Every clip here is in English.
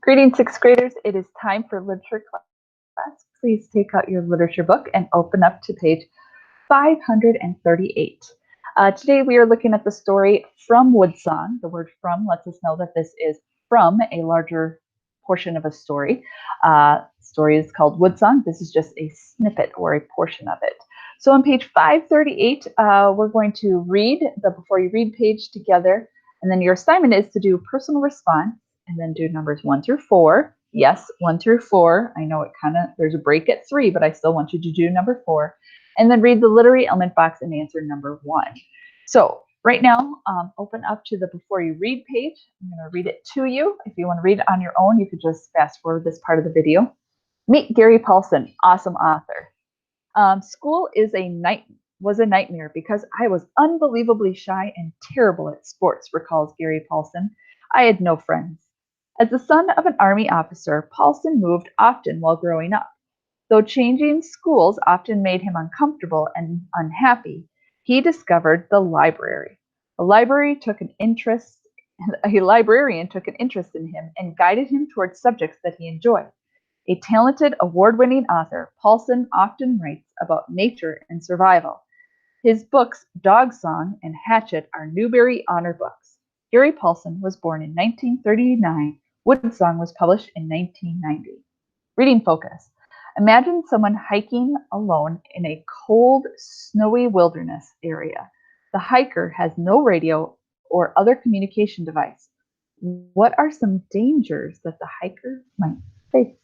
Greetings, sixth graders. It is time for literature class. Please take out your literature book and open up to page 538. Today we are looking at the story From Woodsong. The word from lets us know that this is from a larger portion of a story. Story is called Woodsong. This is just a snippet or a portion of it. So on page 538, we're going to read the Before You Read page together, and then your assignment is to do personal response and then do numbers 1 through 4. Yes, 1 through 4. I know there's a break at 3, but I still want you to do number 4. And then read the literary element box and answer number 1. So right now, open up to the Before You Read page. I'm going to read it to you. If you want to read it on your own, you could just fast forward this part of the video. Meet Gary Paulson, awesome author. School was a nightmare because I was unbelievably shy and terrible at sports, recalls Gary Paulson. I had no friends. As the son of an Army officer, Paulson moved often while growing up. Though changing schools often made him uncomfortable and unhappy, he discovered the library. A librarian took an interest in him and guided him towards subjects that he enjoyed. A talented, award-winning author, Paulson often writes about nature and survival. His books, Dog Song and Hatchet, are Newbery Honor books. Gary Paulson was born in 1939. Woodsong was published in 1990. Reading focus. Imagine someone hiking alone in a cold, snowy wilderness area. The hiker has no radio or other communication device. What are some dangers that the hiker might face?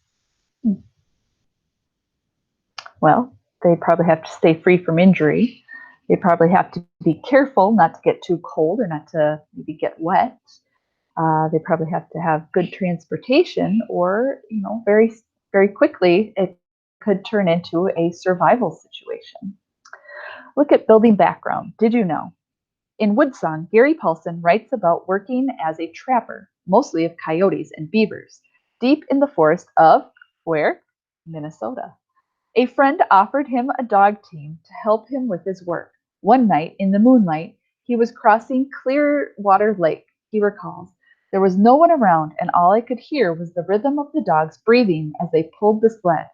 Well, they probably have to stay free from injury. They probably have to be careful not to get too cold or not to maybe get wet. They probably have to have good transportation, or very, very quickly it could turn into a survival situation. Look at building background. Did you know? In Woodsong, Gary Paulson writes about working as a trapper, mostly of coyotes and beavers, deep in the forest of, where? Minnesota. A friend offered him a dog team to help him with his work. One night, in the moonlight, he was crossing Clearwater Lake, he recalls. There was no one around, and all I could hear was the rhythm of the dogs breathing as they pulled the sled.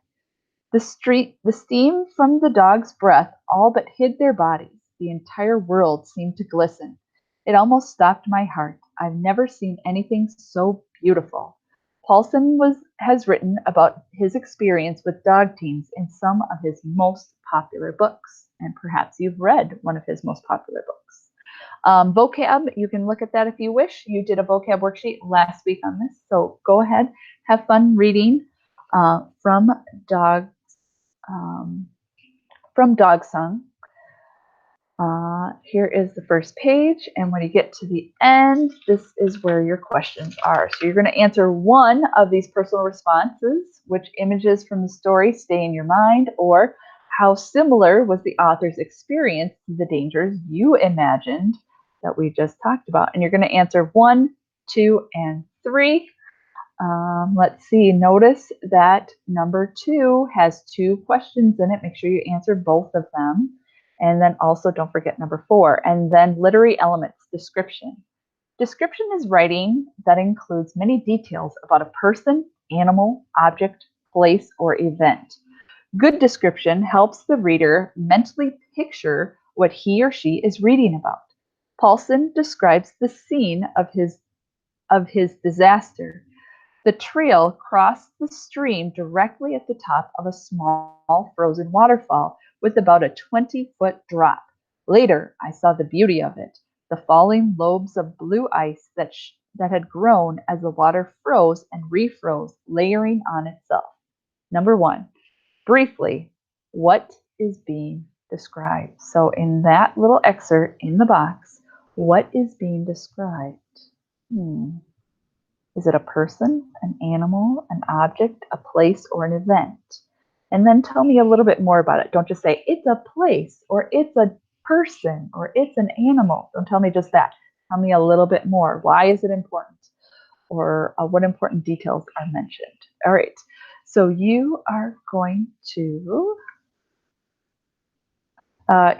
The steam from the dogs' breath all but hid their bodies. The entire world seemed to glisten. It almost stopped my heart. I've never seen anything so beautiful. Paulson has written about his experience with dog teams in some of his most popular books, and perhaps you've read one of his most popular books. Vocab, you can look at that if you wish. You did a vocab worksheet last week on this, so go ahead, have fun reading from Dog Song. Here is the first page, and when you get to the end, this is where your questions are. So you're going to answer one of these personal responses. Which images from the story stay in your mind, or how similar was the author's experience to the dangers you imagined that we just talked about? And you're going to answer 1, 2, and 3. Let's see, notice that number 2 has 2 questions in it. Make sure you answer both of them. And then also don't forget number 4. And then literary elements, description. Description is writing that includes many details about a person, animal, object, place, or event. Good description helps the reader mentally picture what he or she is reading about. Paulson describes the scene of his disaster. The trail crossed the stream directly at the top of a small frozen waterfall with about a 20-foot drop. Later, I saw the beauty of it, the falling lobes of blue ice that had grown as the water froze and refroze, layering on itself. Number 1, briefly, what is being described? So in that little excerpt in the box, what is being described? Is it a person, an animal, an object, a place, or an event? And then tell me a little bit more about it. Don't just say, it's a place, or it's a person, or it's an animal. Don't tell me just that. Tell me a little bit more. Why is it important? Or what important details are mentioned? All right. So you are going to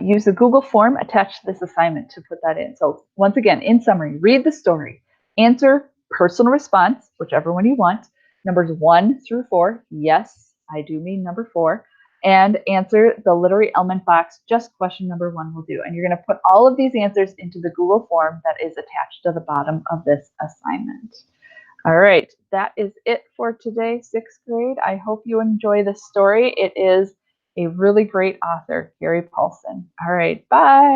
use the Google form attached to this assignment to put that in. So once again, in summary, read the story. Answer personal response, whichever one you want, numbers 1 through 4. Yes, I do mean number 4. And answer the literary element box. Just question number 1 will do. And you're going to put all of these answers into the Google form that is attached to the bottom of this assignment. All right, that is it for today, 6th grade. I hope you enjoy this story. It is a really great author, Gary Paulsen. All right, bye.